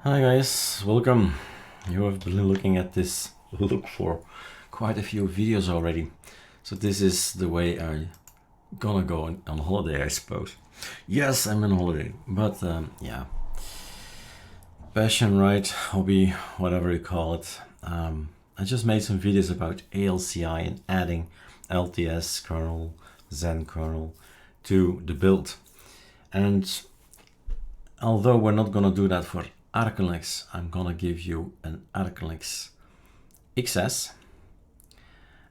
Hi guys, welcome. You have been looking at this look for quite a few videos already. So this is the way I'm gonna go on holiday, I suppose. Yes, I'm on holiday, but yeah. Passion, right? Hobby, whatever you call it. I just made some videos about ALCI and adding LTS kernel, Zen kernel to the build. And although we're not gonna do that for ArcoLinux, I'm gonna give you an ArcoLinuxS,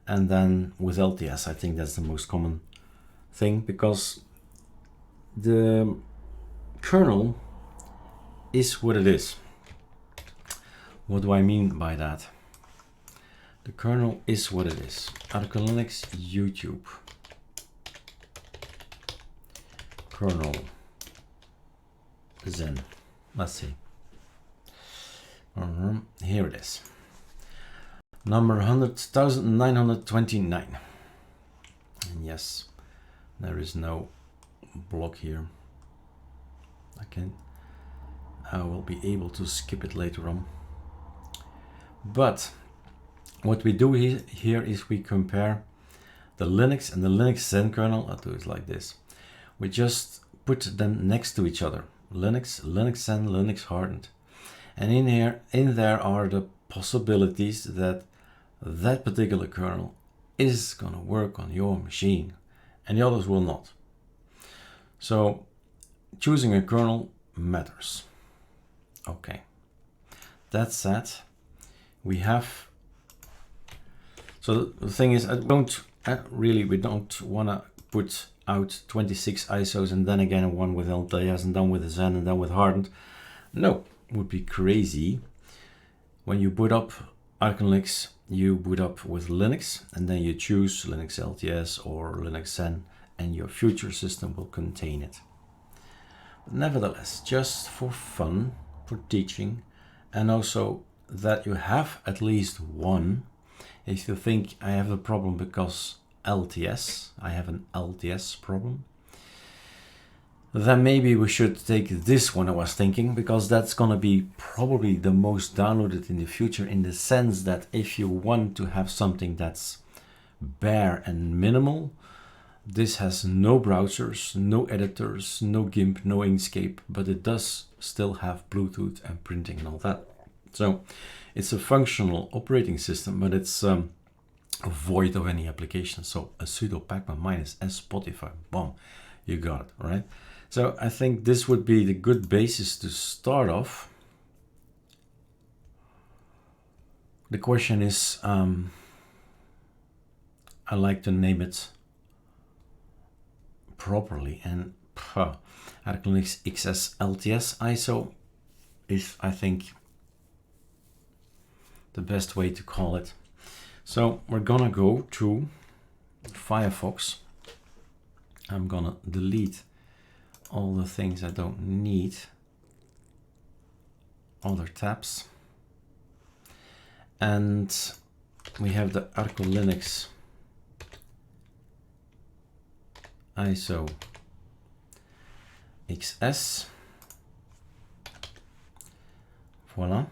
and then with LTS, I think that's the most common thing because the kernel is what it is. What do I mean by that? The kernel is what it is. ArcoLinux YouTube kernel Zen. Let's see. Here it is. Number 100,929. And yes, there is no block here. I will be able to skip it later on. But what we do here is we compare the Linux and the Linux Zen kernel. I'll do it like this. We just put them next to each other. Linux, Linux Zen, Linux hardened. And in there are the possibilities that that particular kernel is going to work on your machine and the others will not. So choosing a kernel matters. Okay, that said, we have, so the thing is, we don't want to put out 26 ISOs and then again one with LTS and then with Zen and then with hardened. No, it would be crazy. When you boot up ArcoLinux, you boot up with Linux and then you choose Linux LTS or Linux Zen and your future system will contain it. But nevertheless, just for fun, for teaching, and also that you have at least one. If you think I have a problem because LTS, I have an LTS problem, then maybe we should take this one I was thinking, because that's gonna be probably the most downloaded in the future, in the sense that if you want to have something that's bare and minimal, this has no browsers, no editors, no GIMP, no Inkscape, but it does still have Bluetooth and printing and all that. So it's a functional operating system, but it's void of any application. So a sudo pacman -s Spotify, boom, you got it, right? So I think this would be the good basis to start off. The question is, I like to name it properly, and ArcoLinuxS LTS ISO is, I think, the best way to call it. So we're gonna go to Firefox. I'm gonna delete all the things I don't need, other tabs, and we have the ArcoLinux ISO XS. Voila.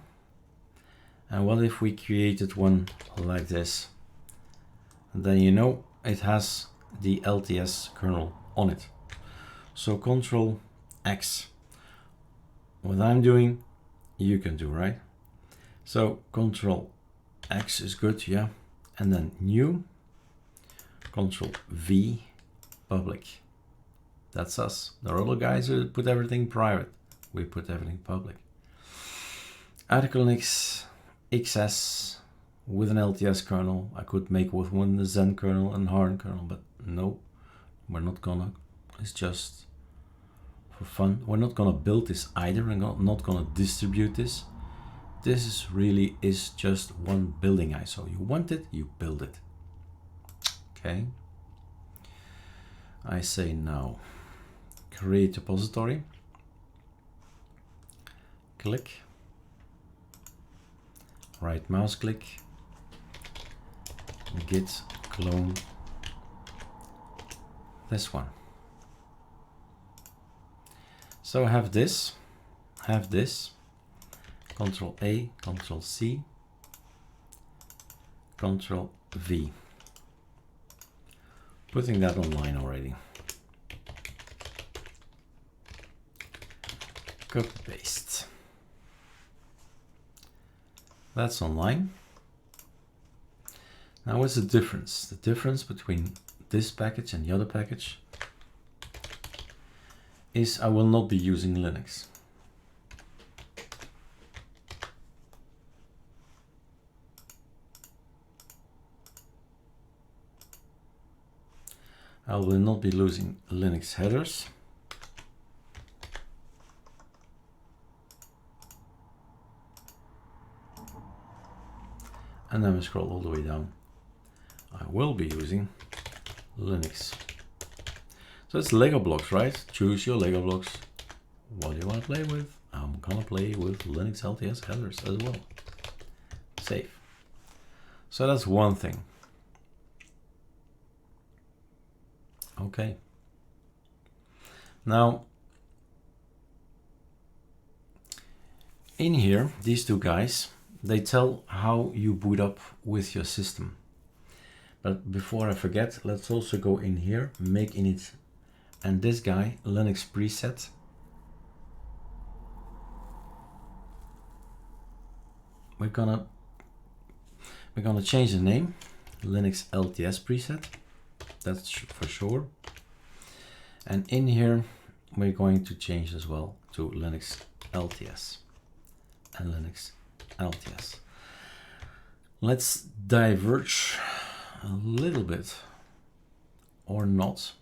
And what if we created one like this? And then you know it has the LTS kernel on it. So Control X. What I'm doing, you can do, right? So Control X is good, yeah. And then new, Control V, public. That's us. There are other guys who put everything private. We put everything public. ArcoLinux XS with an LTS kernel. I could make with one the Zen kernel and hardened kernel, but no, we're not gonna. It's just for fun. We're not gonna build this either. We're not gonna distribute this. This is really just one building ISO. You want it, you build it. Okay. I say now, create repository. Click. Right mouse click, git clone this one. So I have this, Control A, Control C, Control V. Putting that online already. Copy paste. That's online. Now what's the difference? The difference between this package and the other package is I will not be using Linux. I will not be using Linux headers. And then we scroll all the way down. I will be using Linux. So it's Lego blocks, right? Choose your Lego blocks. What do you want to play with? I'm gonna play with Linux LTS headers as well. Save. So that's one thing. Okay. Now, in here, these two guys, they tell how you boot up with your system. But before I forget, let's also go in here, make init, and this guy, Linux preset. We're gonna change the name, Linux LTS preset. That's for sure. And in here, we're going to change as well to Linux LTS and Linux LTS. Let's diverge a little bit or not.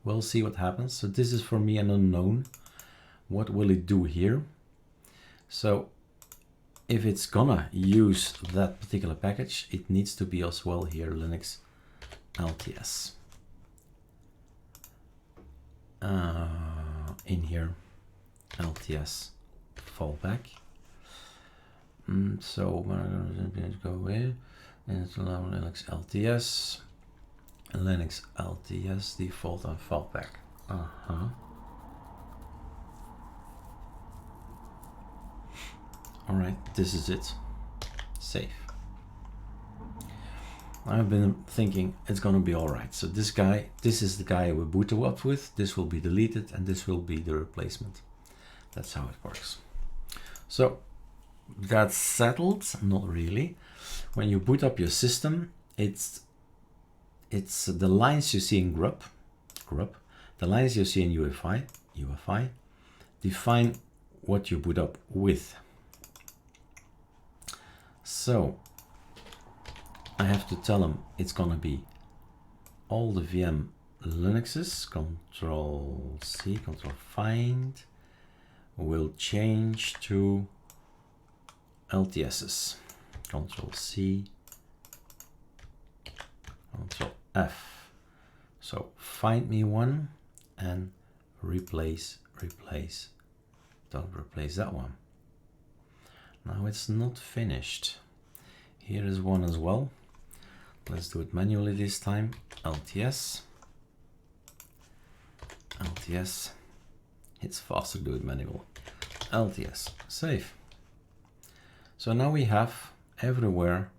We'll see what happens. So this is for me an unknown. What will it do here? So if it's gonna use that particular package, it needs to be as well here Linux LTS. In here, LTS fallback. So we're going to go here and it's Linux LTS, Linux LTS default and fallback. All right, this is it. Save. I've been thinking it's gonna be all right. So this guy, this is the guy we booted up with. This will be deleted and this will be the replacement. That's how it works. So that's settled. Not really. When you boot up your system, it's the lines you see in grub, the lines you see in UEFI define what you boot up with. So I have to tell them it's gonna be all the VM Linuxes, Control C, Control Find, will change to LTSs, Control C, Control F. So find me one and replace, don't replace that one. Now it's not finished. Here is one as well. Let's do it manually this time. LTS. LTS. It's faster to do it manual. LTS. Save. So now we have everywhere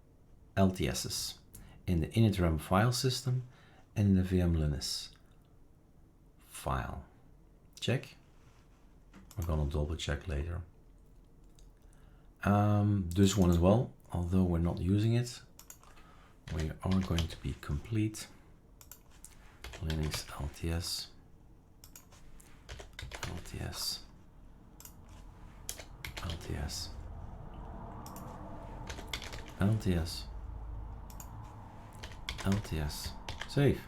LTSs in the initram file system and in the VM Linux file. Check. We're gonna double check later. This one as well, although we're not using it. We are going to be complete. Linux LTS, LTS, LTS, LTS, LTS. Save.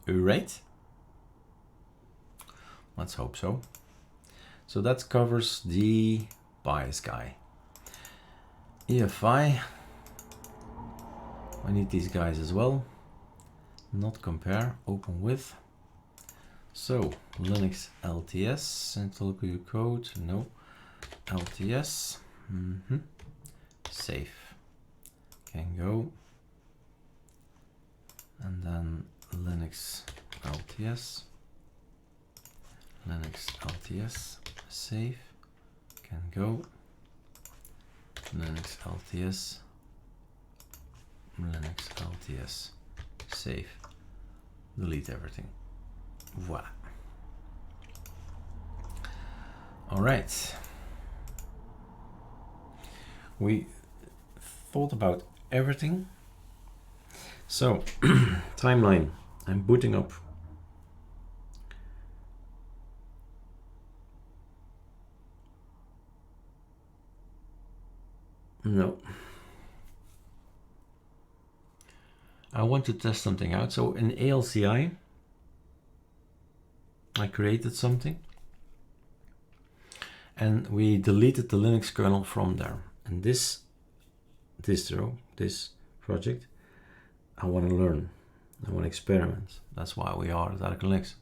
Right? Let's hope so. So that covers the bias guy. EFI. I need these guys as well. Not compare, open with. So Linux LTS, central code, no. LTS, save. Can go. And then Linux LTS, Linux LTS, save. can go Linux LTS, Linux LTS, save, delete everything. Voila. All right. We thought about everything. So timeline, I'm booting up. No. I want to test something out. So in ALCI, I created something and we deleted the Linux kernel from there. And this distro, this project, I want to learn. I want to experiment. That's why we are at ArcoLinux.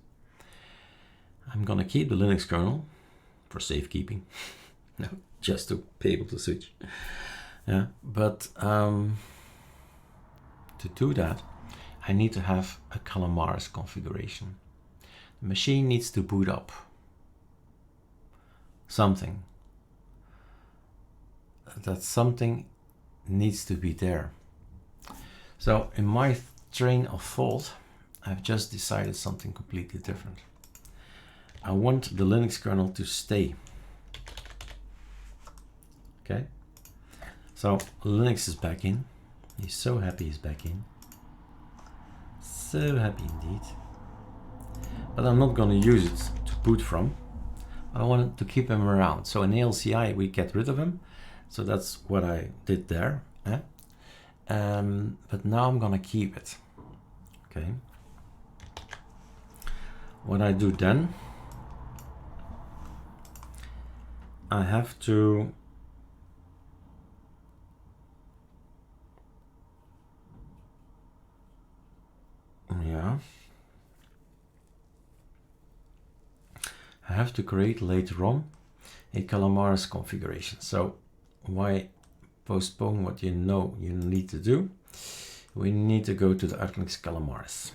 I'm going to keep the Linux kernel for safekeeping. No, just to be able to switch. Yeah, but to do that, I need to have a Calamares configuration. The machine needs to boot up something. That something needs to be there. So in my train of thought, I've just decided something completely different. I want the Linux kernel to stay. Okay. So Linux is back in. He's so happy he's back in. So happy indeed. But I'm not going to use it to boot from. I wanted to keep him around. So in ALCI we get rid of him. So that's what I did there. But now I'm going to keep it. Okay. What I do then, I have to I have to create later on a Calamares configuration. So why postpone what you know you need to do? We need to go to the ArcoLinux Calamares.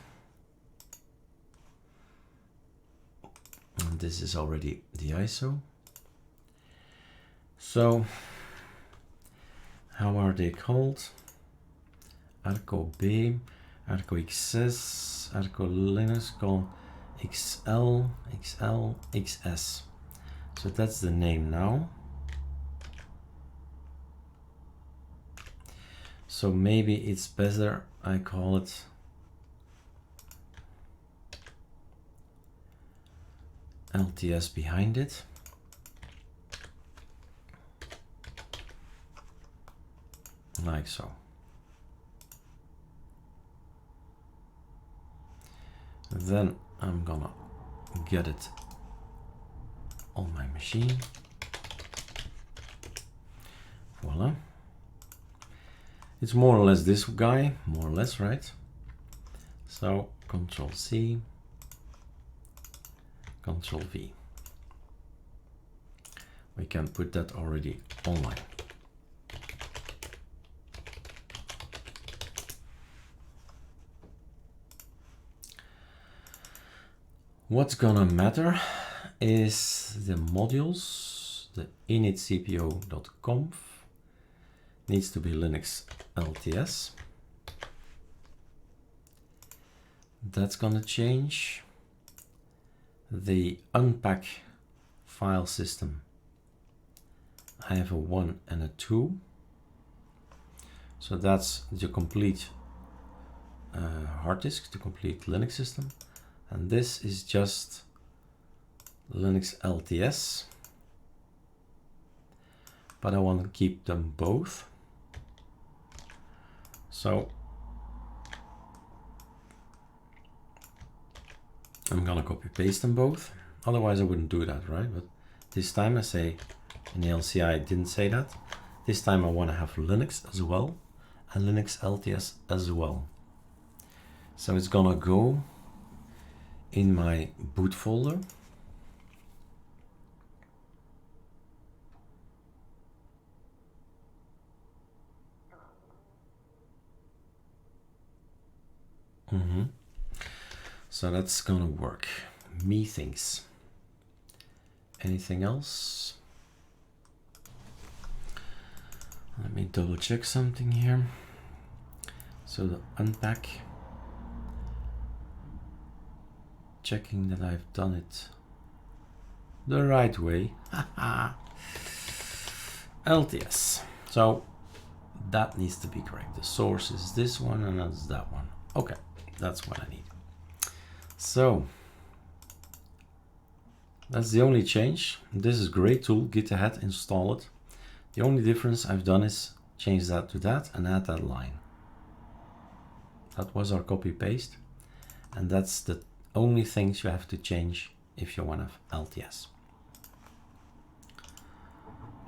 And this is already the ISO. So how are they called? ArcoB, ArcoXS, ArcoLinux, called XL, XS. So that's the name now. So maybe it's better I call it LTS behind it. Like so. Then I'm gonna get it on my machine. Voila. It's more or less this guy, more or less, right? So Control C, Control V. We can put that already online. What's gonna matter is the modules, the initcpo.conf needs to be Linux LTS. That's gonna change. The unpack file system, I have a 1 and a 2. So that's the complete hard disk, the complete Linux system. And this is just Linux LTS. But I want to keep them both. So I'm gonna copy paste them both. Otherwise I wouldn't do that, right? But this time I say, in the LCI I didn't say that. This time I want to have Linux as well and Linux LTS as well. So it's gonna go in my boot folder. So that's gonna work. Methinks. Anything else? Let me double check something here. So the unpack, checking that I've done it the right way. LTS. So that needs to be correct. The source is this one and that's that one. Okay, that's what I need. So that's the only change. This is a great tool, Git ahead, install it. The only difference I've done is change that to that and add that line. That was our copy paste. And that's the only things you have to change if you want to have LTS.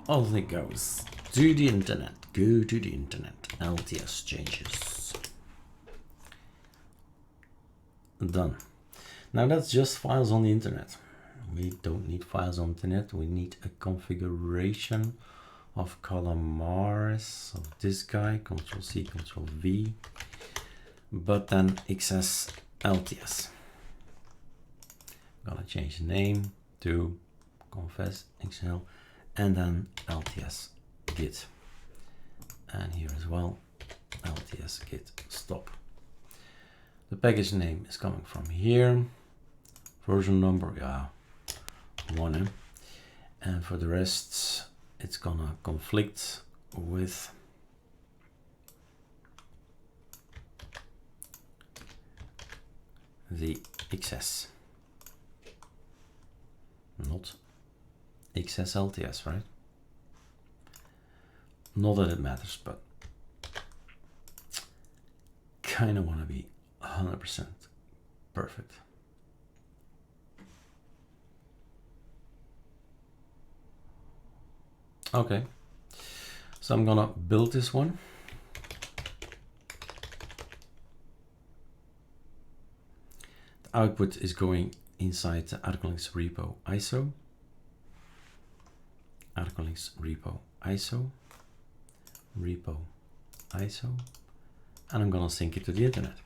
All it goes to the internet, go to the internet, LTS changes. Done. Now that's just files on the internet. We don't need files on the internet. We need a configuration of Calamares of this guy, Control C, Control V, but then XS LTS. I'm gonna change the name to confess XL and then LTS git. And here as well, LTS git stop. The package name is coming from here. Version number, yeah, 1. And for the rest, it's gonna conflict with the XS, not XS LTS, right? Not that it matters, but kind of want to be 100% perfect. Okay, so I'm gonna build this one. The output is going inside the ArcoLinux repo ISO. ArcoLinux repo ISO, repo ISO, and I'm gonna sync it to the internet.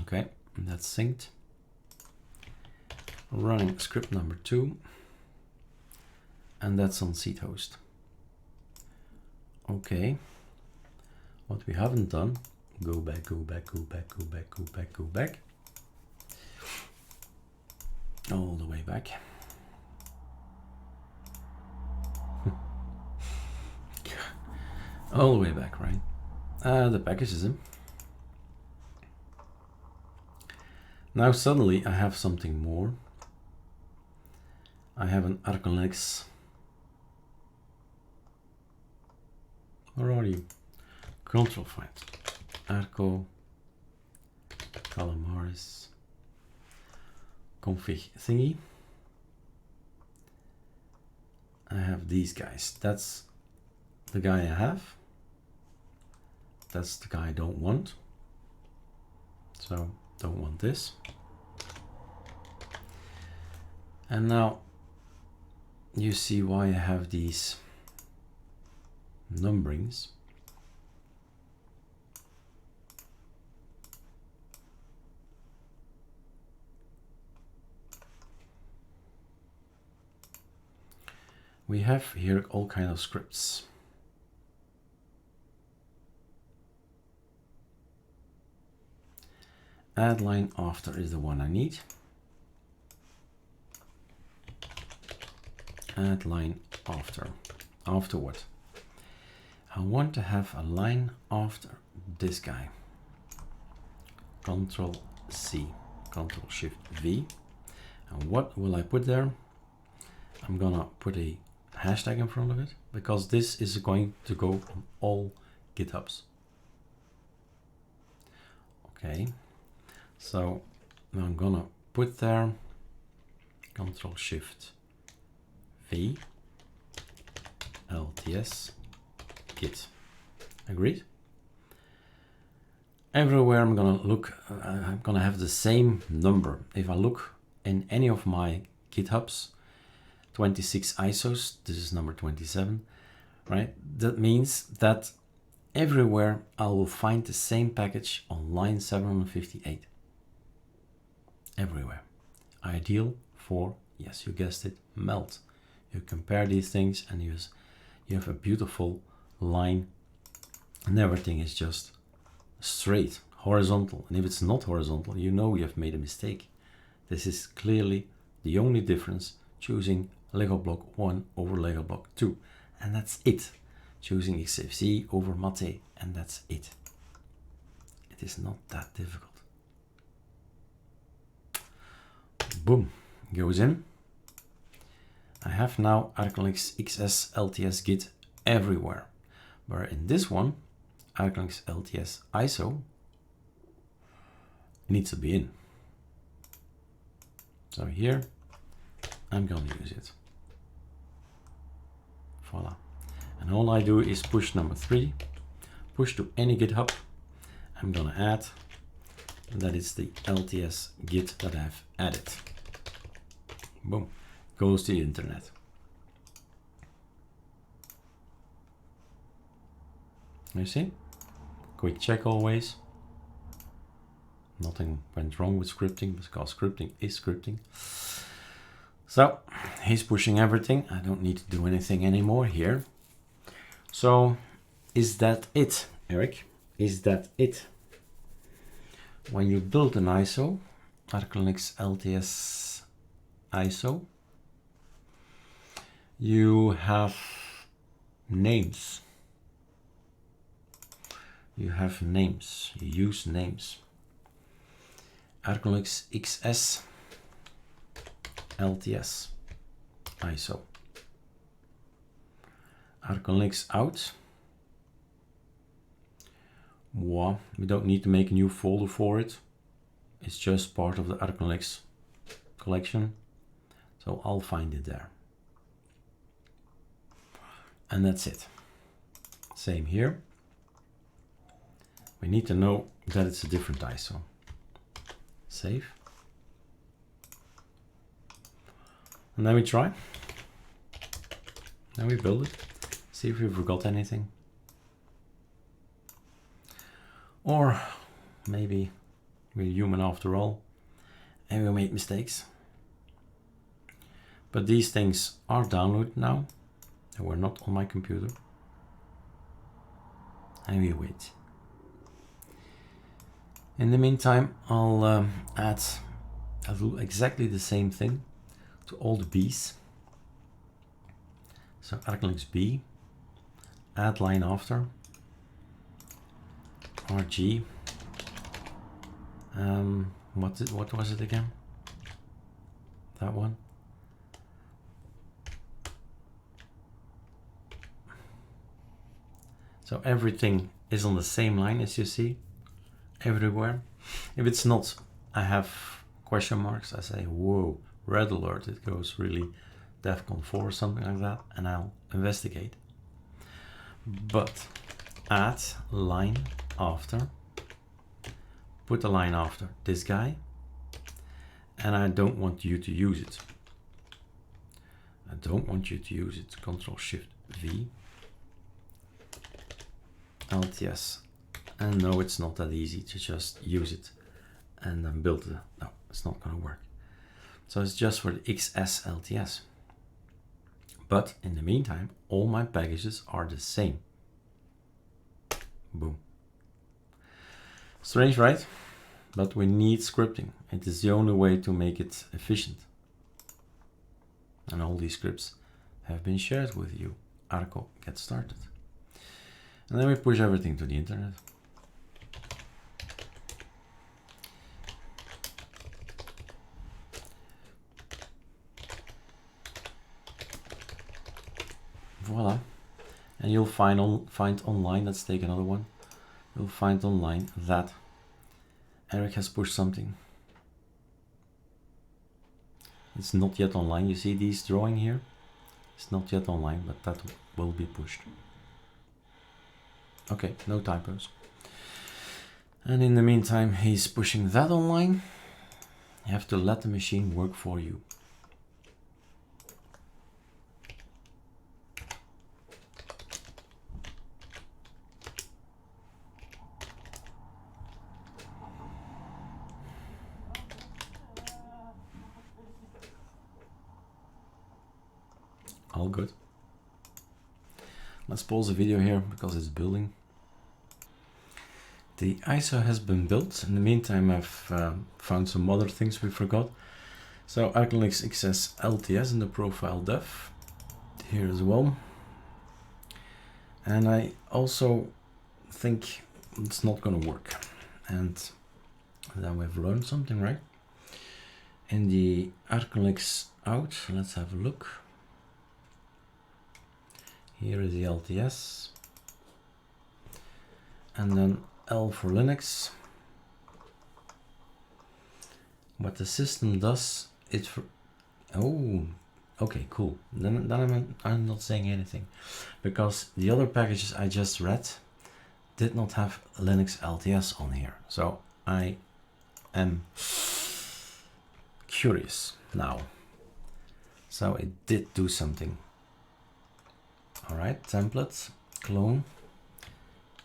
Okay, that's synced. Running script number 2, and that's on seed host. Okay, what we haven't done, go back, go back, go back, go back, go back, go back, all the way back. All the way back, right? The package is in. Now suddenly I have something more. I have an ArcoLinux. Where are you? Control find. Arco Calamares config thingy. I have these guys. That's the guy I have. That's the guy I don't want. So don't want this. And now you see why I have these numberings. We have here all kinds of scripts. Add line after is the one I need. Add line after. After what? I want to have a line after this guy. Control C, Control Shift V. And what will I put there? I'm gonna put a hashtag in front of it because this is going to go on all GitHubs. Okay, so now I'm gonna put there Control Shift V, LTS, Git. Agreed? Everywhere I'm gonna look, I'm gonna have the same number. If I look in any of my GitHubs, 26 ISOs, this is number 27, right? That means that everywhere I will find the same package on line 758. Everywhere. Ideal for, yes, you guessed it, melt. You compare these things and you have a beautiful line and everything is just straight, horizontal. And if it's not horizontal, you know you have made a mistake. This is clearly the only difference, choosing Lego block 1 over Lego block 2. And that's it. Choosing XFC over Mate, and that's it. It is not that difficult. Boom, goes in. I have now ArcoLinuxS LTS Git everywhere. Where in this one, ArcoLinux LTS ISO needs to be in. So here, I'm going to use it. Voila. And all I do is push number 3, push to any GitHub. I'm going to add, and that is the LTS Git that I have added. Boom, goes to the internet. You see? Quick check always. Nothing went wrong with scripting because scripting is scripting. So he's pushing everything. I don't need to do anything anymore here. So is that it, Eric? Is that it? When you build an ISO, ArcoLinux LTS ISO, you have names. You have names, you use names. ArcoLinuxS LTS ISO. ArcoLinux out. Well, we don't need to make a new folder for it. It's just part of the ArcoLinux collection. So I'll find it there. And that's it. Same here. We need to know that it's a different ISO. Save. And then we try. Then we build it. See if we forgot anything. Or maybe we're human after all and we made mistakes. But these things are downloaded now. They were not on my computer. And we wait. In the meantime, I'll do exactly the same thing to all the B's. So ArcoLinux B, add line after, RG, what was it again? That one. So everything is on the same line as you see, everywhere. If it's not, I have question marks. I say, whoa, red alert, it goes really DEFCON 4 or something like that, and I'll investigate. But add line after, put a line after this guy, and I don't want you to use it. I don't want you to use it. Ctrl-Shift-V, LTS. And no, it's not that easy to just use it and then build it. No, it's not going to work. So it's just for the XS LTS. But in the meantime, all my packages are the same. Boom. Strange, right? But we need scripting. It is the only way to make it efficient. And all these scripts have been shared with you. Arco, get started. And then we push everything to the internet. Voila. And you'll find online, let's take another one. You'll find online that Eric has pushed something. It's not yet online. You see these drawing here? It's not yet online, but that will be pushed. Okay, no typos. And in the meantime, he's pushing that online. You have to let the machine work for you. all good. Let's pause the video here because it's building. The ISO has been built. In the meantime, I've found some other things we forgot. So ArcoLinuxS LTS in the profile dev here as well. And I also think it's not going to work. And then we've learned something, right? In the ArcoLinux out, let's have a look. Here is the LTS. And then L for Linux. What the system does, it's for, oh, okay, cool. Then I'm not saying anything, because the other packages I just read did not have Linux LTS on here. So I am curious now. So it did do something. All right, templates, clone,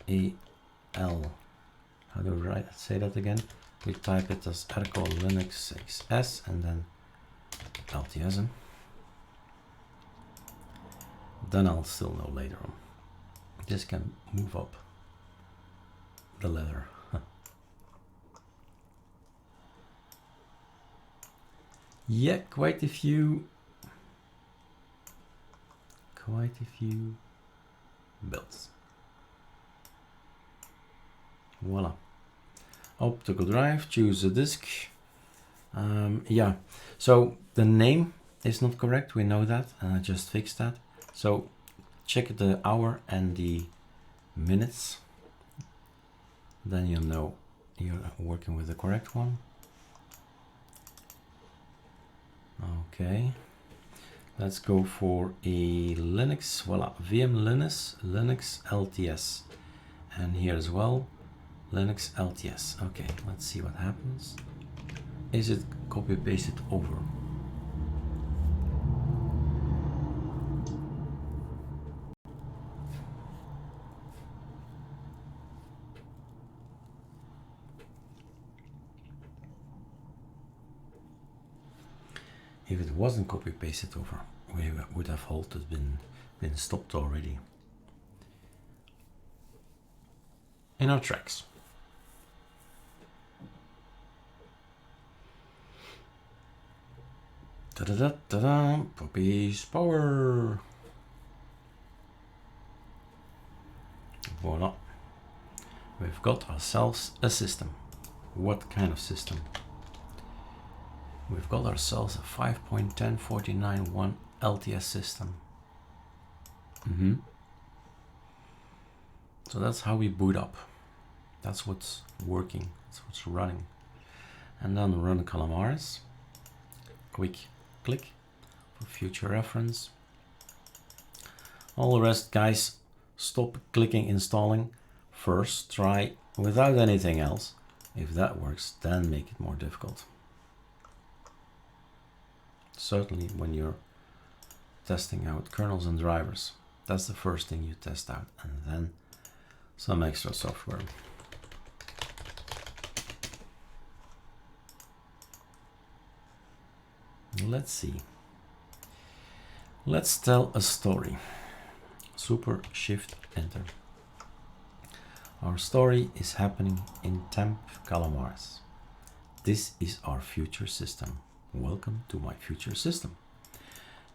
AL. How do I say that again? We type it as ArcoLinuxS and then LTS. Then I'll still know later on. This can move up the ladder. Yeah, quite a few builds. Voila. Optical drive, choose a disk. Yeah, so the name is not correct, we know that, and I just fixed that. So check the hour and the minutes, then you'll know you're working with the correct one. Okay, let's go for a Linux, voila, VM Linux LTS, and here as well, Linux LTS. Okay, let's see what happens. Is it copy pasted over? If it wasn't copy pasted over, we would have halted, been stopped already in our tracks. Ta-da-da-da-da, puppies power. Voila. We've got ourselves a system. What kind of system? We've got ourselves a 5.1049.1 LTS system. So that's how we boot up. That's what's working, that's what's running. And then run Calamares. Quick click for future reference. All the rest, guys, stop clicking installing. First try without anything else. If that works, then make it more difficult. Certainly when you're testing out kernels and drivers, that's the first thing you test out, and then some extra software. Let's see. Let's tell a story. Super Shift Enter. Our story is happening in temp Calamares. This is our future system. Welcome to my future system.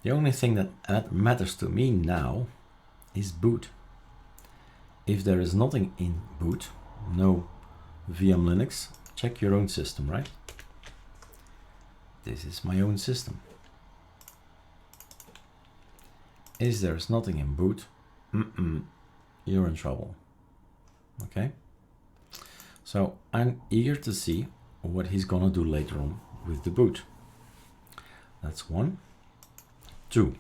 The only thing that matters to me now is boot. If there is nothing in boot, no VM Linux, check your own system, right? This is my own system. Is there's nothing in boot, you're in trouble. Okay? So I'm eager to see what he's gonna do later on with the boot. That's 1. 2.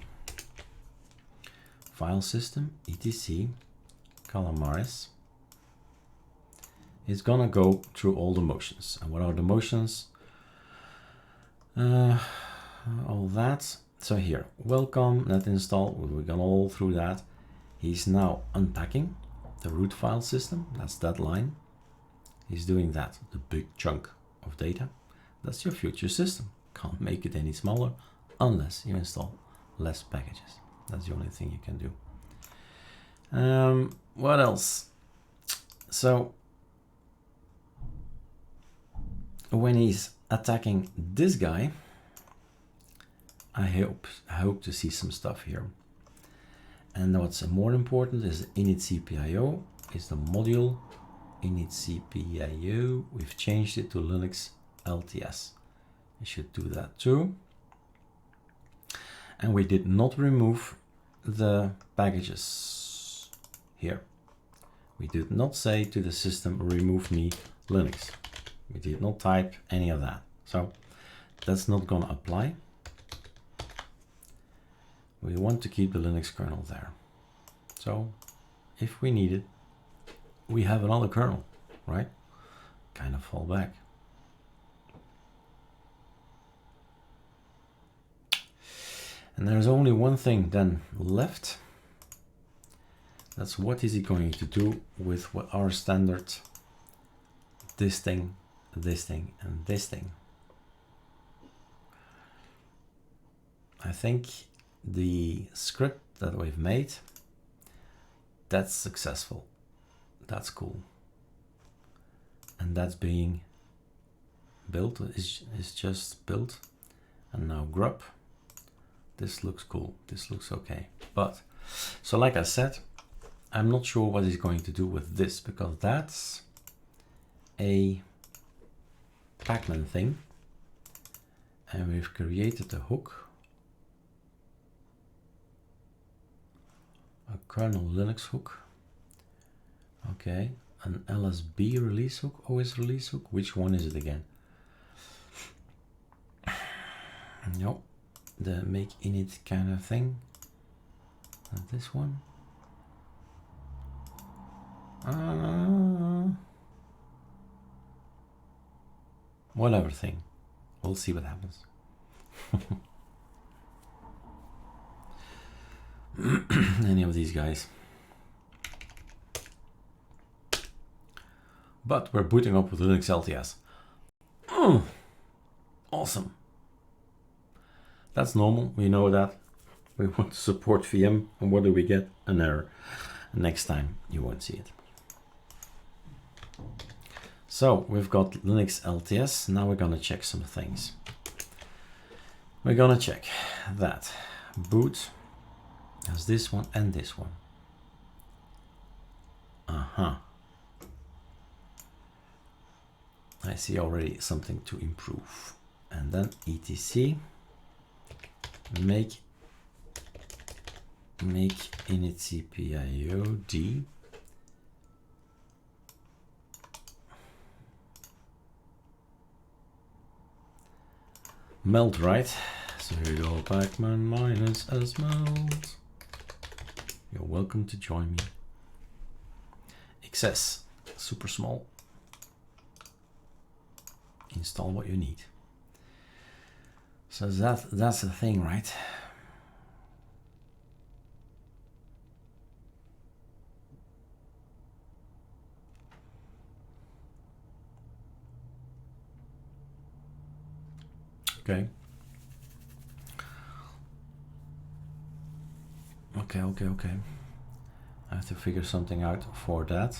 File system, etc, Calamares. It's gonna go through all the motions. And what are the motions? All that. So here, welcome, net install, we've gone all through that. He's now unpacking the root file system, that's that line. He's doing that, the big chunk of data. That's your future system. Can't make it any smaller unless you install less packages. That's the only thing you can do. What else? So when he's attacking this guy, I hope to see some stuff here. And what's more important is initcpio is the module initcpio. We've changed it to Linux LTS. You should do that too. And we did not remove the packages here. We did not say to the system, remove me Linux. We did not type any of that. So that's not going to apply. We want to keep the Linux kernel there. So if we need it, we have another kernel, right? Kind of fall back. And there's only one thing then left. That's what is he going to do with what our standard, this thing, and this thing. I think the script that we've made, that's successful. That's cool. And that's being built, is just built. And now grub. This looks cool. This looks okay. But, so like I said, I'm not sure what he's going to do with this, because that's a Pacman thing. And we've created a hook. A kernel Linux hook. Okay, an LSB release hook, OS release hook. Which one is it again? No, the make init kind of thing. Not this one. Whatever thing. We'll see what happens. Any of these guys. But we're booting up with Linux LTS. Awesome. That's normal. We know that. We want to support VM. And what do we get? An error. Next time you won't see it. So we've got Linux LTS. Now we're going to check some things. We're going to check that boot has this one and this one. I see already something to improve. And then etc make initcpio d melt, right? Serial Pacman minus s melt. You're welcome to join me. XS, super small. Install what you need. So that's the thing, right? Okay. Okay. I have to figure something out for that.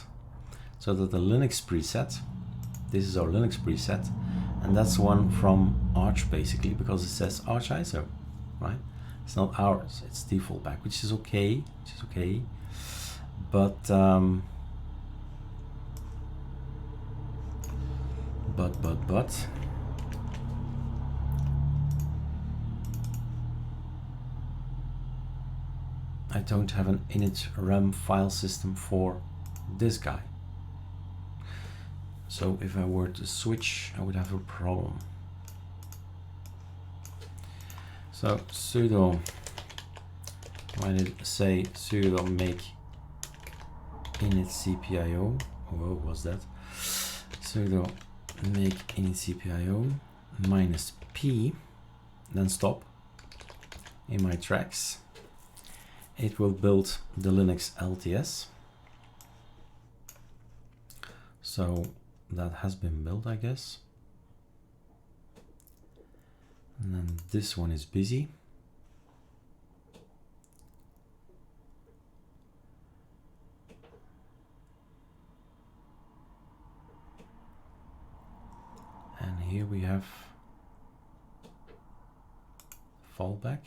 So that the Linux preset, this is our Linux preset, and that's one from Arch basically, because it says Arch ISO, right? It's not ours, it's default back, which is okay, but I don't have an init RAM file system for this guy. So if I were to switch, I would have a problem. So sudo, why did it say sudo make initcpio? What was that? Sudo make initcpio minus p, then stop in my tracks. It will build the Linux LTS. So that has been built, I guess. And then this one is busy. here we have fallback.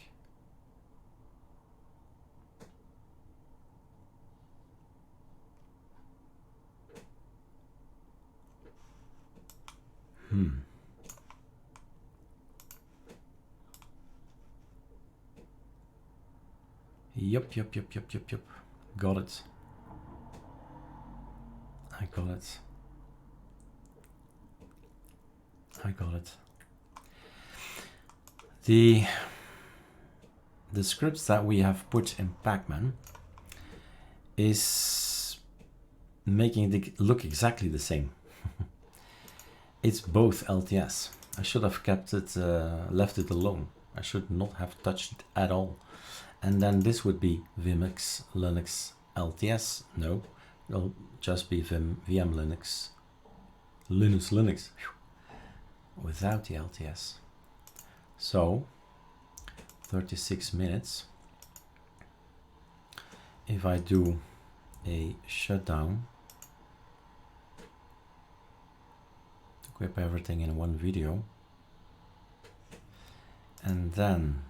Yep. Got it. I got it. The scripts that we have put in Pacman is making it look exactly the same. It's both LTS. I should have kept it, left it alone. I should not have touched it at all. And then this would be Vimx Linux LTS. No, it'll just be VM Linux. Linux. Without the LTS. So 36 minutes. If I do a shutdown to equip everything in one video, and then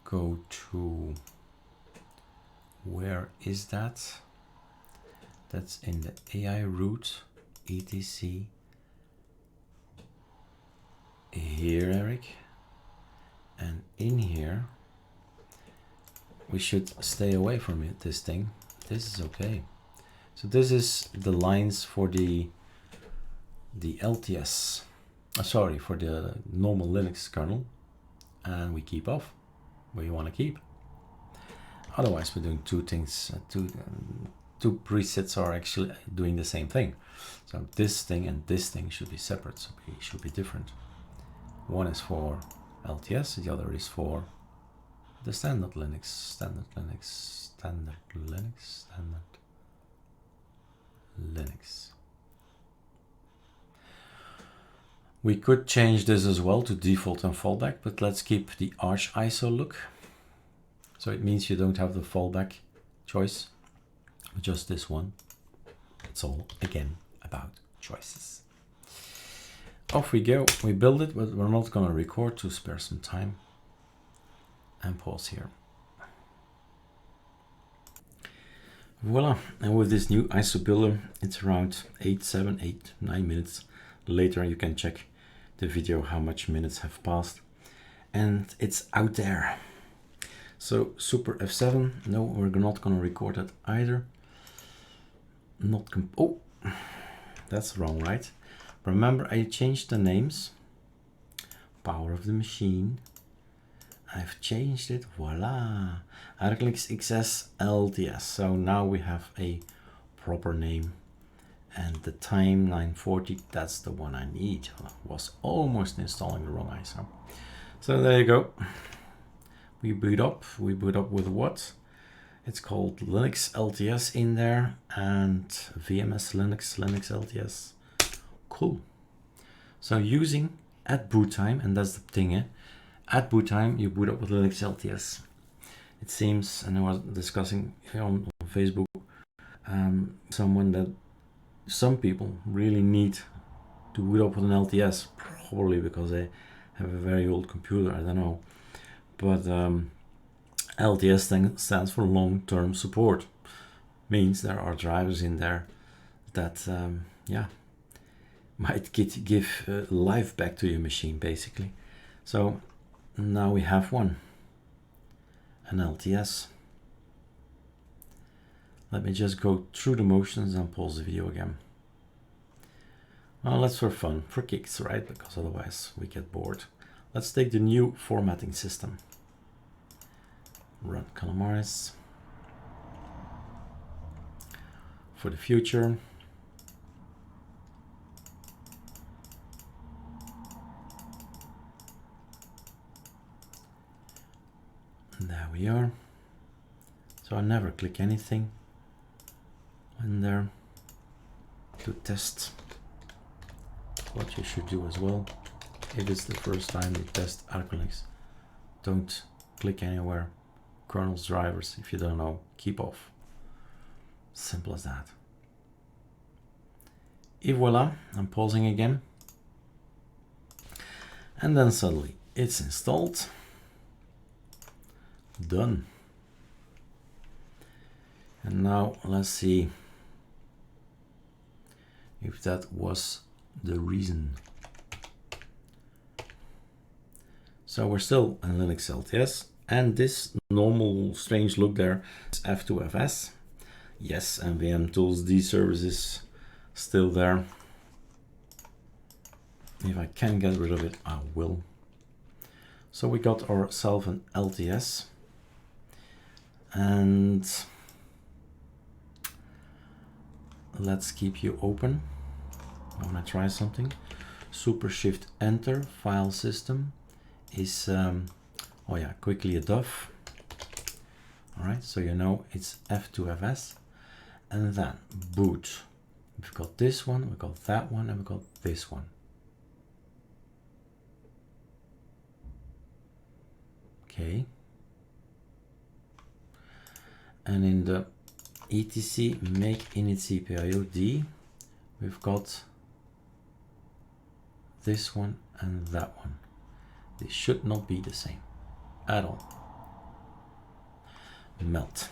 go to, where is that? That's in the AI root, etc. Here, Eric. And in here, we should stay away from it, this thing. This is okay. So this is the lines for the LTS, sorry, for the normal Linux kernel. And we keep off where you want to keep. Otherwise, we're doing two things, two presets are actually doing the same thing. So this thing and this thing should be separate, so it should be different. One is for LTS, the other is for the standard Linux, standard Linux. We could change this as well to default and fallback, but let's keep the Arch ISO look. So it means you don't have the fallback choice, just this one. It's all, again, about choices. Off we go. We build it, but we're not going to record to spare some time. And pause here. Voila. And with this new ISO builder, it's around 9 minutes. Later you can check the video how much minutes have passed. And it's out there. So Super F7. No, we're not going to record that either. Oh, that's wrong, right? Remember, I changed the names. Power of the machine. I've changed it. Voila. ArcoLinuxS LTS. So now we have a proper name. And the time 9:40, that's the one I need. I was almost installing the wrong ISO. So there you go. We boot up. We boot up with what? It's called Linux LTS in there and VMS Linux LTS. Cool. So using at boot time, and that's the thing, at boot time you boot up with Linux LTS. It seems, and I was discussing here on Facebook, some people really need to boot up with an LTS, probably because they have a very old computer, I don't know. But LTS thing stands for long-term support. Means there are drivers in there that, might give life back to your machine, basically. So now we have one, an LTS. Let me just go through the motions and pause the video again. Well, that's for fun, for kicks, right? Because otherwise we get bored. Let's take the new formatting system. Run Calamaris. For the future. And there we are. So I never click anything in there to test what you should do as well. If it's the first time you test ArcoLinux, don't click anywhere. Kernels, drivers, if you don't know, keep off. Simple as that. Et voila, I'm pausing again. And then suddenly it's installed. Done. And now let's see if that was the reason. So we're still in Linux LTS, and this normal strange look there is F2FS. Yes, NVM tools, these services still there. If I can get rid of it, I will. So we got ourselves an LTS, and let's keep you open. I want to try something. Super Shift Enter, file system is, oh yeah, quickly a dove. All right, so you know it's F2FS. And then boot. We've got this one, we've got that one, and we've got this one. Okay. And in the etc make init cpiod, we've got this one and that one. They should not be the same at all. Melt.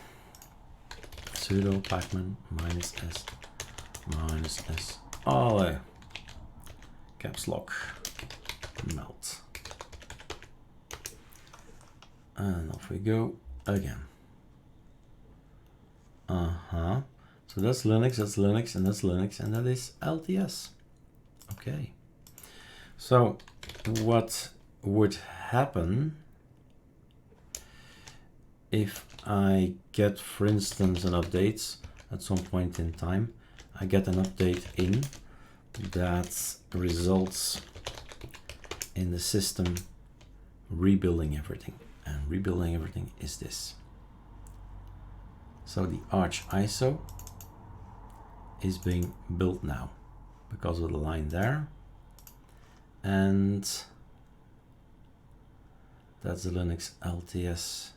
Sudo pacman -s -s caps lock melt, and off we go again. So that's Linux, that's Linux, and that's Linux, and that is LTS. Okay, so what would happen if I get, for instance, an update at some point in time? I get an update in that results in the system rebuilding everything, and rebuilding everything is this. So the Arch ISO is being built now because of the line there, and that's the Linux LTS.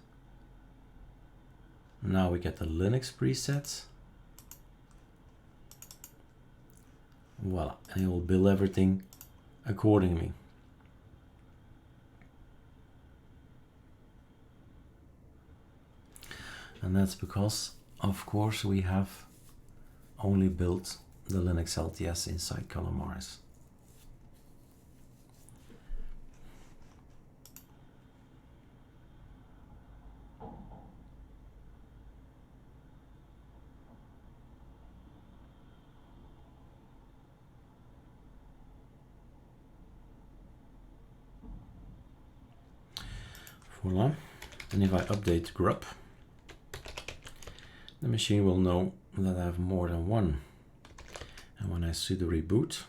Now we get the Linux presets. Voila, and it will build everything accordingly. And that's because, of course, we have only built the Linux LTS inside Calamares. Voila. And if I update grub, the machine will know that I have more than one. And when I sudo reboot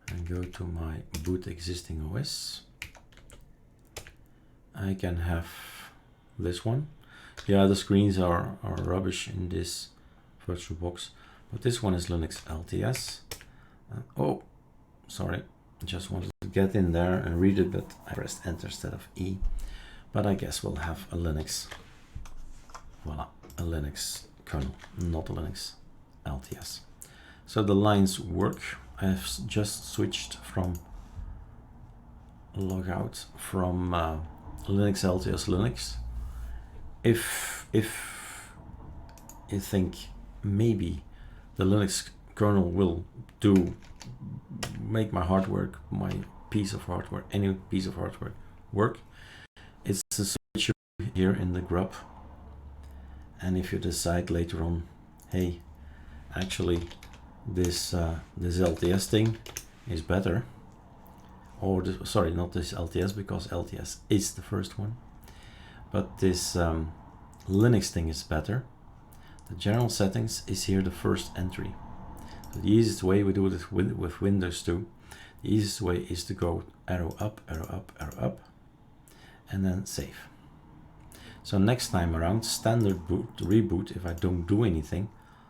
and go to my boot existing OS, I can have this one. Yeah, the screens are rubbish in this VirtualBox, but this one is Linux LTS. Oh, sorry, I just wanted to get in there and read it, but I pressed enter instead of E. But I guess we'll have a Linux, voila, a Linux kernel, not a Linux LTS. So the lines work. I've just switched from logout from Linux LTS Linux. If you think maybe the Linux kernel will make my hardware, my piece of hardware, any piece of hardware work, it's a switch here in the grub. And if you decide later on, hey, actually this LTS thing is better, or sorry, not this LTS, because LTS is the first one, but this Linux thing is better, the general settings is here the first entry. So the easiest way, we do it with Windows too, the easiest way is to go arrow up, arrow up, arrow up, and then save. So next time around, standard boot, reboot, if I don't do anything,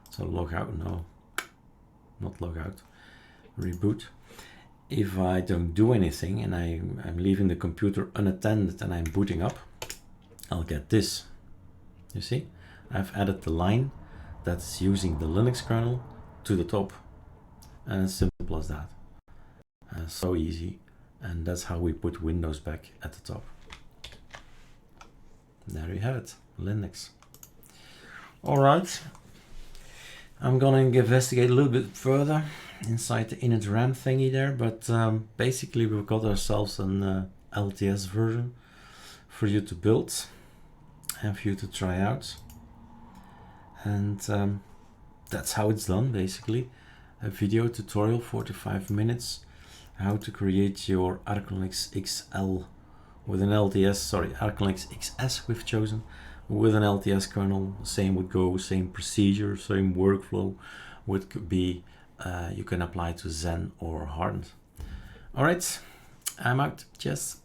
so log out, no, not log out, reboot. If I don't do anything and I'm leaving the computer unattended and I'm booting up, I'll get this. You see, I've added the line that's using the Linux kernel to the top. And as simple as that. So easy. And that's how we put Windows back at the top. There you have it, Linux. All right, I'm gonna investigate a little bit further inside the init RAM thingy there, but basically we've got ourselves an LTS version for you to build and for you to try out. And that's how it's done, basically. A video tutorial, 45 minutes, how to create your ArcoLinux XL with an LTS, sorry, ArcoLinux XS we've chosen, with an LTS kernel. Same would go, same procedure, same workflow would be, you can apply to Zen or Hardened. All right, I'm out, cheers.